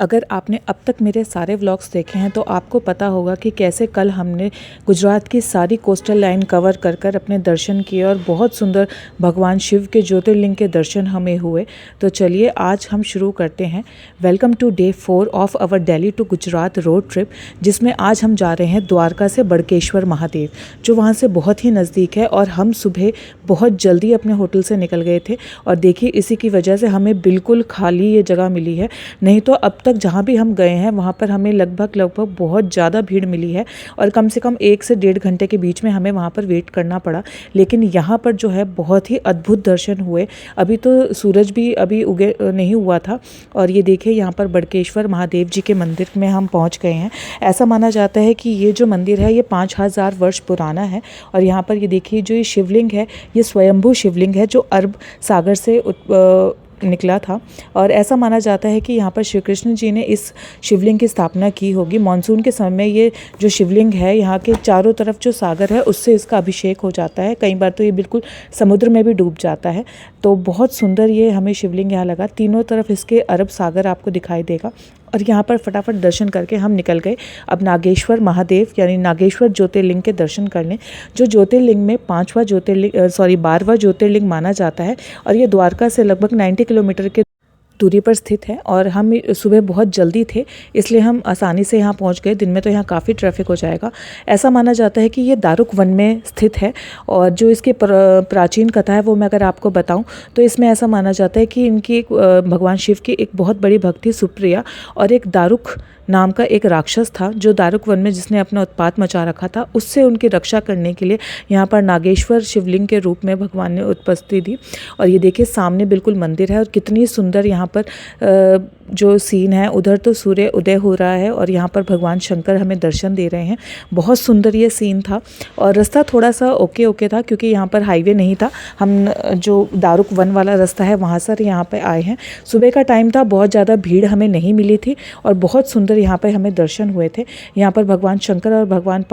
अगर आपने अब तक मेरे सारे व्लॉग्स देखे हैं तो आपको पता होगा कि कैसे कल हमने गुजरात की सारी कोस्टल लाइन कवर कर कर अपने दर्शन किए और बहुत सुंदर भगवान शिव के ज्योतिर्लिंग के दर्शन हमें हुए। तो चलिए आज हम शुरू करते हैं। Welcome to day 4 of our Delhi to Gujarat road trip, जिसमें आज हम जा रहे हैं द्वारका से बड़केश्वर महादेव, जो वहाँ से बहुत ही नज़दीक है। और हम सुबह बहुत जल्दी अपने होटल से निकल गए थे और देखिए इसी की वजह से हमें बिल्कुल खाली ये जगह मिली है। नहीं तो अब तक जहाँ भी हम गए हैं वहाँ पर हमें लगभग बहुत ज़्यादा भीड़ मिली है और कम से कम 1 से 1.5 घंटे के बीच में हमें वहाँ पर वेट करना पड़ा। लेकिन यहाँ पर जो है बहुत ही अद्भुत दर्शन हुए। अभी तो सूरज भी अभी उगे नहीं हुआ था और ये देखिए यहाँ पर बड़केश्वर महादेव जी के मंदिर में हम पहुँच गए हैं। ऐसा माना जाता है कि ये जो मंदिर है ये 5000 वर्ष पुराना है। और यहाँ पर ये देखिए जो ये शिवलिंग है ये स्वयंभू शिवलिंग है, जो अरब सागर से निकला था। और ऐसा माना जाता है कि यहाँ पर श्री कृष्ण जी ने इस शिवलिंग की स्थापना की होगी। मानसून के समय में ये जो शिवलिंग है यहाँ के चारों तरफ जो सागर है उससे इसका अभिषेक हो जाता है। कई बार तो ये बिल्कुल समुद्र में भी डूब जाता है। तो बहुत सुंदर ये हमें शिवलिंग यहाँ लगा। तीनों तरफ इसके अरब सागर आपको दिखाई देगा। और यहाँ पर फटाफट दर्शन करके हम निकल गए अब नागेश्वर महादेव यानी नागेश्वर ज्योतिर्लिंग के दर्शन करने, जो ज्योतिर्लिंग में 12वां ज्योतिर्लिंग माना जाता है। और ये द्वारका से लगभग 90 किलोमीटर के दूरी पर स्थित है। और हम सुबह बहुत जल्दी थे इसलिए हम आसानी से यहाँ पहुँच गए। दिन में तो यहाँ काफ़ी ट्रैफिक हो जाएगा। ऐसा माना जाता है कि ये दारुक वन में स्थित है। और जो इसकी प्राचीन कथा है वो मैं अगर आपको बताऊं तो इसमें ऐसा माना जाता है कि इनकी एक भगवान शिव की एक बहुत बड़ी भक्त थी सुप्रिया, और एक दारुक नाम का एक राक्षस था जो दारुक वन में जिसने अपना उत्पात मचा रखा था। उससे उनकी रक्षा करने के लिए यहाँ पर नागेश्वर शिवलिंग के रूप में भगवान ने उपस्थिति दी। और ये देखिए सामने बिल्कुल मंदिर है और कितनी सुंदर यहाँ पर जो सीन है, उधर तो सूर्य उदय हो रहा है और यहाँ पर भगवान शंकर हमें दर्शन दे रहे हैं। बहुत सुंदर ये सीन था। और रास्ता थोड़ा सा ओके था क्योंकि यहाँ पर हाईवे नहीं था। हम जो दारुक वन वाला रास्ता है वहाँ से यहाँ पे आए हैं। सुबह का टाइम था, बहुत ज़्यादा भीड़ हमें नहीं मिली थी और बहुत सुंदर यहाँ पे हमें दर्शन हुए थे। यहाँ पर भगवान शंकर और भगवान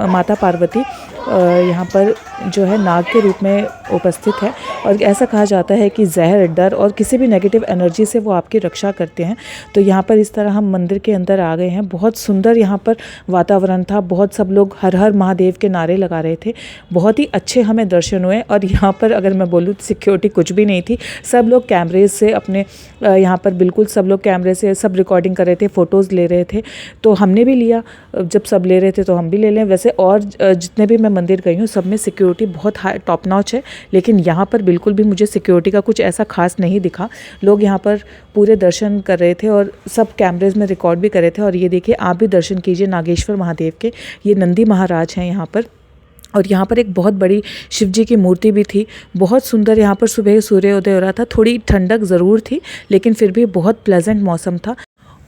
माता पार्वती यहाँ पर जो है नाग के रूप में उपस्थित है। और ऐसा कहा जाता है कि जहर, डर और किसी भी नेगेटिव एनर्जी से वो आपकी रक्षा करते हैं। तो यहाँ पर इस तरह हम मंदिर के अंदर आ गए हैं। बहुत सुंदर यहाँ पर वातावरण था। बहुत सब लोग हर हर महादेव के नारे लगा रहे थे। बहुत ही अच्छे हमें दर्शन हुए। और यहाँ पर अगर मैं बोलूँ सिक्योरिटी कुछ भी नहीं थी। सब लोग कैमरे से अपने यहाँ पर बिल्कुल सब लोग कैमरे से सब रिकॉर्डिंग कर रहे थे, फ़ोटोज़ ले रहे थे। तो हमने भी लिया, जब सब ले रहे थे तो हम भी ले लें। वैसे और जितने भी मैं मंदिर गई हूँ सब में सिक्योरिटी बहुत हाई टॉप नॉच है, लेकिन यहाँ पर बिल्कुल भी मुझे सिक्योरिटी का कुछ ऐसा खास नहीं दिखा। लोग यहाँ पर पूरे दर्शन कर रहे थे और सब कैमरेज में रिकॉर्ड भी कर रहे थे। और ये देखिए आप भी दर्शन कीजिए नागेश्वर महादेव के। ये नंदी महाराज हैं यहाँ पर। और यहाँ पर एक बहुत बड़ी शिव जी की मूर्ति भी थी। बहुत सुंदर यहाँ पर सुबह सूर्योदय हो रहा था। थोड़ी ठंडक ज़रूर थी लेकिन फिर भी बहुत प्लेजेंट मौसम था।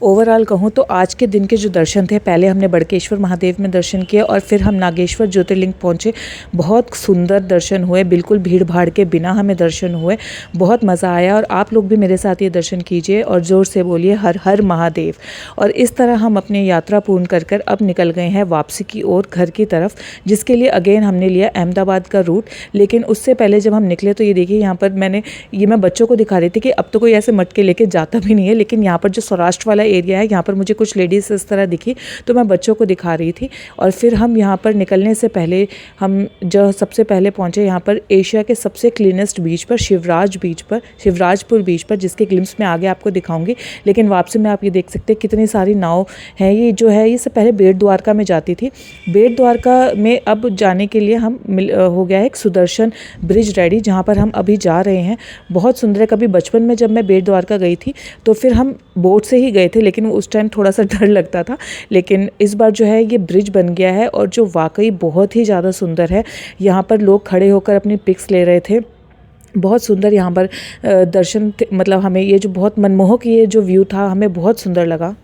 ओवरऑल कहूँ तो आज के दिन के जो दर्शन थे, पहले हमने बड़केश्वर महादेव में दर्शन किए और फिर हम नागेश्वर ज्योतिर्लिंग पहुँचे। बहुत सुंदर दर्शन हुए, बिल्कुल भीड़ भाड़ के बिना हमें दर्शन हुए। बहुत मज़ा आया। और आप लोग भी मेरे साथ ये दर्शन कीजिए और ज़ोर से बोलिए हर हर महादेव। और इस तरह हम अपनी यात्रा पूर्ण कर कर अब निकल गए हैं वापसी की ओर, घर की तरफ, जिसके लिए अगेन हमने लिया अहमदाबाद का रूट। लेकिन उससे पहले जब हम निकले तो ये देखिए यहाँ पर मैं बच्चों को दिखा रही थी कि अब तो कोई ऐसे मटके लेके जाता भी नहीं है। लेकिन यहाँ पर जो सौराष्ट्र वाला एरिया है यहाँ पर मुझे कुछ लेडीज़ इस तरह दिखी तो मैं बच्चों को दिखा रही थी। और फिर हम यहाँ पर निकलने से पहले हम जो सबसे पहले पहुँचे यहाँ पर एशिया के सबसे क्लीनेस्ट बीच पर, शिवराजपुर बीच पर, जिसके ग्लिम्स मैं आगे आपको दिखाऊंगी। लेकिन वापसी में आप ये देख सकते हैं कितनी सारी नाव हैं। ये जो है ये से पहले बेट द्वारका में जाती थी। बेट द्वारका में अब जाने के लिए हो गया है एक सुदर्शन ब्रिज रेडी, जहाँ पर हम अभी जा रहे हैं। बहुत सुंदर है। कभी बचपन में जब मैं बेट द्वारका गई थी तो फिर हम बोट से ही गए थे, लेकिन उस टाइम थोड़ा सा डर लगता था। लेकिन इस बार जो है ये ब्रिज बन गया है और जो वाकई बहुत ही ज़्यादा सुंदर है। यहाँ पर लोग खड़े होकर अपनी पिक्स ले रहे थे। बहुत सुंदर यहाँ पर दर्शन मतलब हमें ये जो बहुत मनमोहक ये जो व्यू था हमें बहुत सुंदर लगा।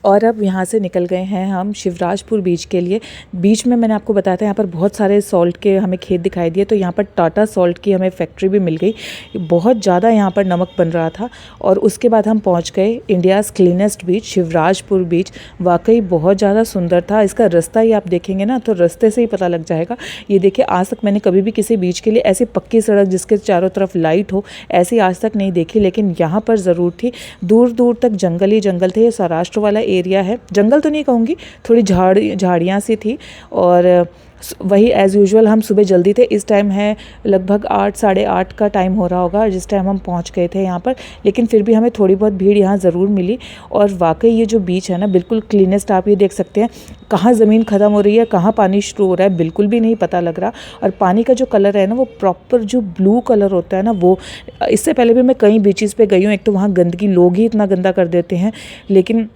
और अब यहाँ से निकल गए हैं हम शिवराजपुर बीच के लिए। बीच में मैंने आपको बताया था यहाँ पर बहुत सारे सॉल्ट के हमें खेत दिखाई दिए, तो यहाँ पर टाटा सॉल्ट की हमें फैक्ट्री भी मिल गई। बहुत ज़्यादा यहाँ पर नमक बन रहा था। और उसके बाद हम पहुँच गए इंडियाज़ क्लीनेस्ट बीच, शिवराजपुर बीच। वाकई बहुत ज़्यादा सुंदर था। इसका रास्ता ही आप देखेंगे ना तो रास्ते से ही पता लग जाएगा। ये देखिए, आज तक मैंने कभी भी किसी बीच के लिए ऐसी पक्की सड़क जिसके चारों तरफ लाइट हो, ऐसी आज तक नहीं देखी, लेकिन यहाँ पर ज़रूर थी। दूर दूर तक जंगल ही जंगल थे। ये सौराष्ट्र वाला एरिया है, जंगल तो नहीं कहूँगी, थोड़ी झाड़ियाँ सी थी। और वही एज़ यूजुअल हम सुबह जल्दी थे। इस टाइम है लगभग 8 साढ़े 8 का टाइम हो रहा होगा जिस टाइम हम पहुंच गए थे यहाँ पर, लेकिन फिर भी हमें थोड़ी बहुत भीड़ यहाँ ज़रूर मिली। और वाकई ये जो बीच है ना, बिल्कुल क्लीनेस्ट। आप ये देख सकते हैं कहाँ ज़मीन ख़त्म हो रही है, कहाँ पानी शुरू हो रहा है, बिल्कुल भी नहीं पता लग रहा। और पानी का जो कलर है ना, वो प्रॉपर जो ब्लू कलर होता है ना, वो इससे पहले भी मैं कई बीचेस पे गई हूँ। एक तो वहाँ गंदगी, लोग ही इतना गंदा कर देते हैं, लेकिन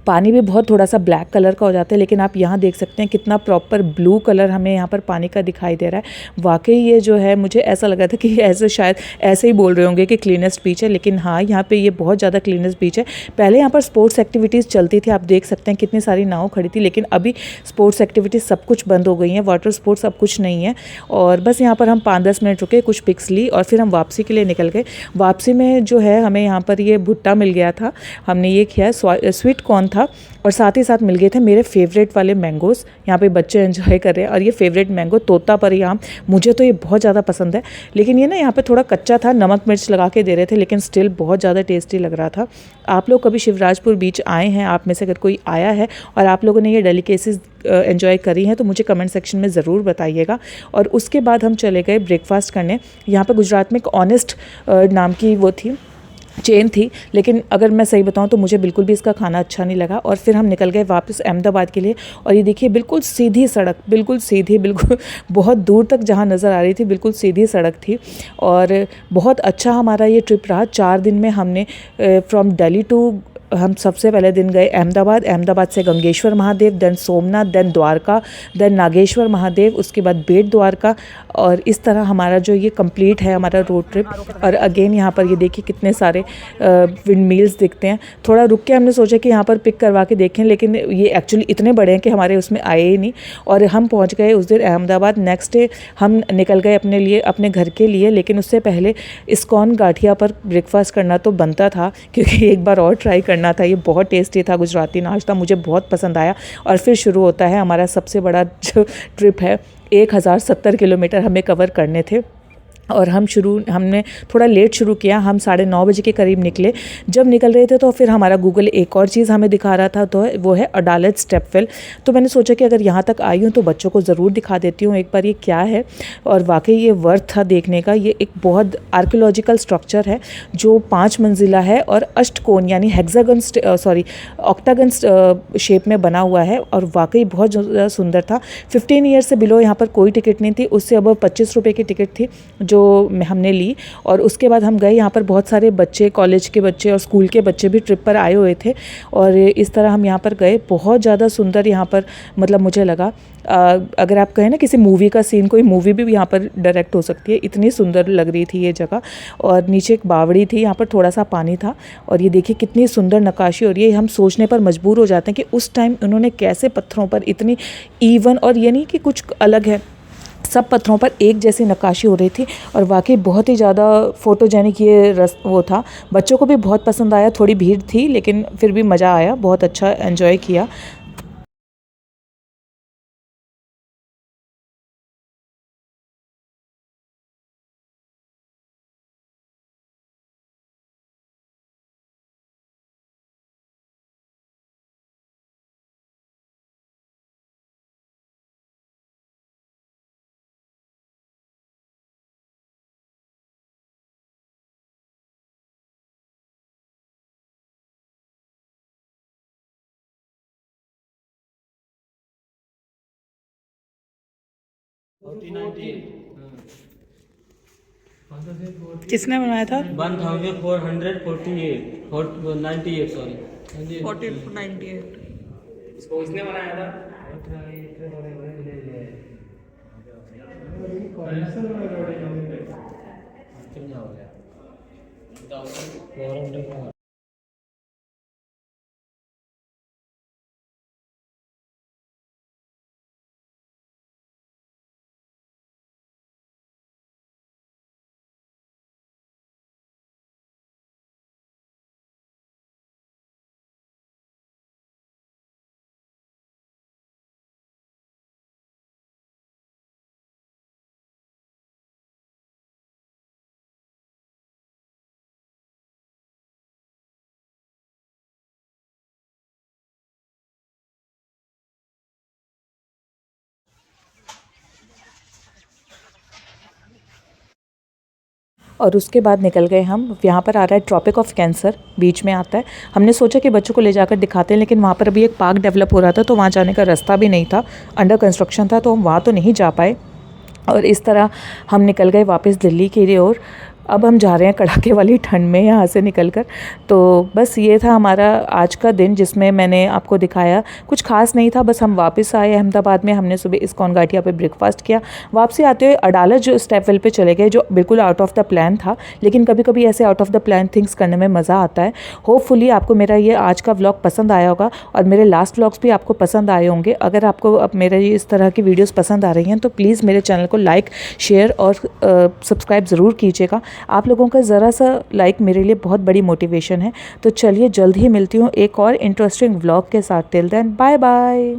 पानी भी बहुत थोड़ा सा ब्लैक कलर का हो जाता है। लेकिन आप यहाँ देख सकते हैं कितना प्रॉपर ब्लू कलर हमें यहाँ पर पानी का दिखाई दे रहा है। वाकई ये जो है, मुझे ऐसा लगा था कि ऐसे शायद ऐसे ही बोल रहे होंगे कि क्लीनेस्ट बीच है, लेकिन हाँ, यहाँ पे ये बहुत ज़्यादा क्लीनेस्ट बीच है। पहले यहाँ पर स्पोर्ट्स एक्टिविटीज़ चलती थी, आप देख सकते हैं कितनी सारी नाव खड़ी थी, लेकिन अभी स्पोर्ट्स एक्टिविटीज़ सब कुछ बंद हो गई हैं। वाटर स्पोर्ट्स अब कुछ नहीं है। और बस यहाँ पर हम 5-10 मिनट रुके, कुछ पिक्स ली और फिर हम वापसी के लिए निकल गए। वापसी में जो है हमें यहाँ पर ये भुट्टा मिल गया था, हमने ये किया। स्वीट कॉर्न था और साथ ही साथ मिल गए थे मेरे फेवरेट वाले मैंगोज़। यहाँ पे बच्चे एंजॉय कर रहे हैं। और ये फेवरेट मैंगो तोतापरी आम, मुझे तो ये बहुत ज़्यादा पसंद है, लेकिन ये ना यहाँ पे थोड़ा कच्चा था, नमक मिर्च लगा के दे रहे थे, लेकिन स्टिल बहुत ज़्यादा टेस्टी लग रहा था। आप लोग कभी शिवराजपुर बीच आए हैं, आप में से अगर कोई आया है और आप लोगों ने ये डेलिकेसीज एंजॉय करी हैं, तो मुझे कमेंट सेक्शन में ज़रूर बताइएगा। और उसके बाद हम चले गए ब्रेकफास्ट करने। यहाँ पर गुजरात में एक ऑनेस्ट नाम की वो थी, चेन थी, लेकिन अगर मैं सही बताऊं तो मुझे बिल्कुल भी इसका खाना अच्छा नहीं लगा। और फिर हम निकल गए वापस अहमदाबाद के लिए। और ये देखिए, बिल्कुल सीधी सड़क, बिल्कुल सीधी, बिल्कुल बहुत दूर तक जहां नज़र आ रही थी, बिल्कुल सीधी सड़क थी। और बहुत अच्छा हमारा ये ट्रिप रहा। 4 दिन में हमने फ्रॉम दिल्ली टू, हम सबसे पहले दिन गए अहमदाबाद, अहमदाबाद से Gangeshwar Mahadev, then Somnath, then Dwarka, then Nageshwar Mahadev, उसके बाद बेट द्वारका। और इस तरह हमारा जो ये कंप्लीट है हमारा रोड ट्रिप। और अगेन यहाँ पर ये देखिए कितने सारे विंड मिल्स दिखते हैं। थोड़ा रुक के हमने सोचा कि यहाँ पर पिक करवा के देखें, लेकिन ये एक्चुअली इतने बड़े हैं कि हमारे उसमें आए ही नहीं। और हम पहुँच गए उस दिन अहमदाबाद। नेक्स्ट डे हम निकल गए अपने लिए, अपने घर के लिए, लेकिन उससे पहले इस्कॉन गाठिया पर ब्रेकफास्ट करना तो बनता था, क्योंकि एक बार और ट्राई करना था। ये बहुत टेस्टी था गुजराती नाश्ता, मुझे बहुत पसंद आया। और फिर शुरू होता है हमारा सबसे बड़ा जो ट्रिप है। 1070 किलोमीटर हमें कवर करने थे। और हमने थोड़ा लेट शुरू किया, हम 9:30 बजे के करीब निकले। जब निकल रहे थे तो फिर हमारा गूगल एक और चीज़ हमें दिखा रहा था, तो वो है अडालज स्टेपवेल। तो मैंने सोचा कि अगर यहाँ तक आई हूँ तो बच्चों को ज़रूर दिखा देती हूँ एक बार ये क्या है। और वाकई ये वर्थ था देखने का। ये एक बहुत आर्कियोलॉजिकल स्ट्रक्चर है जो 5 मंजिला है और अष्टकोण यानी हेक्सागन ऑक्टागन शेप में बना हुआ है। और वाकई बहुत ज़्यादा सुंदर था। 15 ईयर से बिलो यहाँ पर कोई टिकट नहीं थी, उससे अब 25 रुपये की टिकट थी जो हमने ली। और उसके बाद हम गए, यहाँ पर बहुत सारे बच्चे, कॉलेज के बच्चे और स्कूल के बच्चे भी ट्रिप पर आए हुए थे। और इस तरह हम यहाँ पर गए। बहुत ज़्यादा सुंदर यहाँ पर, मतलब मुझे लगा अगर आप कहें ना किसी मूवी का सीन, कोई मूवी भी यहाँ पर डायरेक्ट हो सकती है, इतनी सुंदर लग रही थी ये जगह। और नीचे एक बावड़ी थी, यहाँ पर थोड़ा सा पानी था। और ये देखिए कितनी सुंदर नक्काशी हो रही है। हम सोचने पर मजबूर हो जाते हैं कि उस टाइम उन्होंने कैसे पत्थरों पर इतनी इवन, और ये नहीं कि कुछ अलग है, सब पत्थरों पर एक जैसी नक्काशी हो रही थी। और वाकई बहुत ही ज़्यादा फ़ोटोजेनिक ये वो था। बच्चों को भी बहुत पसंद आया। थोड़ी भीड़ थी लेकिन फिर भी मज़ा आया, बहुत अच्छा एंजॉय किया। किसने बनाया था? 1448 सॉरी 1498। इसको इसने बनाया था। कितना हो गया? और उसके बाद निकल गए हम। यहाँ पर आ रहा है ट्रॉपिक ऑफ कैंसर, बीच में आता है। हमने सोचा कि बच्चों को ले जाकर दिखाते हैं, लेकिन वहाँ पर अभी एक पार्क डेवलप हो रहा था, तो वहाँ जाने का रास्ता भी नहीं था, अंडर कंस्ट्रक्शन था, तो हम वहाँ तो नहीं जा पाए। और इस तरह हम निकल गए वापस दिल्ली की ओर। अब हम जा रहे हैं कड़ाके वाली ठंड में यहाँ से निकलकर। तो बस ये था हमारा आज का दिन, जिसमें मैंने आपको दिखाया। कुछ खास नहीं था, बस हम वापस आए अहमदाबाद में। हमने सुबह इस्कॉन घाटिया पे ब्रेकफास्ट किया। वापसी आते हुए अडालज जो स्टेपवेल पे चले गए, जो बिल्कुल आउट ऑफ द प्लान था, लेकिन कभी कभी ऐसे out of the plan things करने में मज़ा आता है। होपफुली आपको मेरा ये आज का व्लॉग पसंद आया होगा और मेरे लास्ट व्लॉग्स भी आपको पसंद आए होंगे। अगर आपको अब मेरे इस तरह की वीडियोज़ पसंद आ रही हैं तो प्लीज़ मेरे चैनल को लाइक, शेयर और सब्सक्राइब ज़रूर कीजिएगा। आप लोगों का ज़रा सा लाइक मेरे लिए बहुत बड़ी मोटिवेशन है। तो चलिए जल्द ही मिलती हूँ एक और इंटरेस्टिंग व्लॉग के साथ। Till then bye bye.